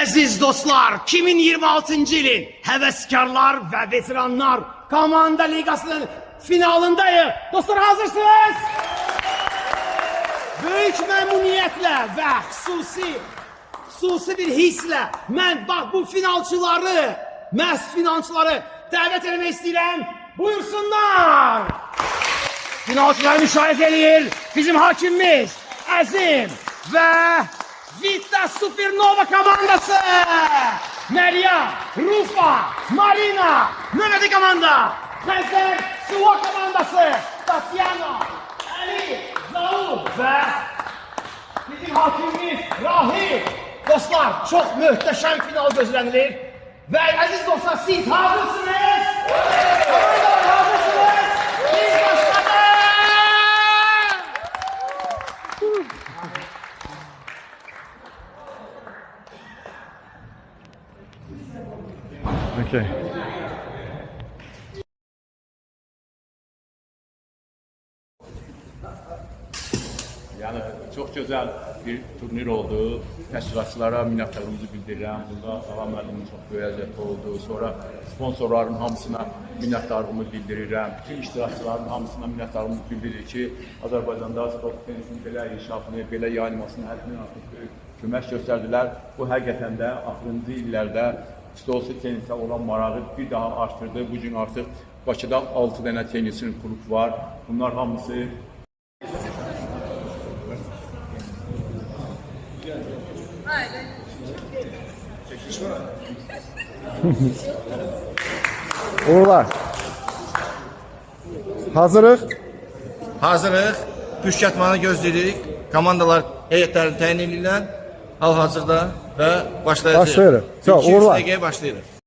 Əziz dostlar, 2026-cı ilin həvəskarlar və veteranlar Komanda Ligasının finalındayıq. Dostlar, hazırsınız? Böyük məmnuniyyətlə və xüsusi bir hisslə mən bax bu məhz finalçıları dəvət etmək istəyirəm. Buyursunlar. Finalçıları müşahidə edir bizim hakimimiz Əzim və Vita Supernova komandası. Meryem, Rufa, Marina, növbəti komanda. Xəzər Suva komandası. Tatyana, Ali, Zaur və bizim hakimimiz Rahim. Dostlar, çox möhtəşəm final gözlənilir. Və əziz dostlar, siz hazırsınız? Komandalar hazırsınız? Biz başladık! Okay. Yani çok güzel bir turnir oldu. Təşkilatçılara minnətdarlığımızı bildirirəm. Bunda Ağa müəllimin çox böyük əziyyəti oldu. Sonra sponsorların hamısına minnətdarlığımı bildirirəm. Bütün iştirakçıların hamısına minnətdarlığımı bildirir ki, Azərbaycanda sport tenisinin belə inkişafını, belə yayılmasını həddindən artıq böyük kömək göstərdilər. Bu həqiqətən də axırıncı illərdə stol tenisə olan marağı bir daha artırdı. Bugün artıq Bakıda 6 dənə tenisin klub var. Bunlar hamısı Uğurlar. Hazırıq. Hazırıq. Püşkatmanı gözləyirik. Komandalar heyətlərini təyin edirlər. Hal-hazırda və başlayacağıq. Başlayırıq. Çox, 2-3 uğurlar. dəqiqəyə başlayırıq.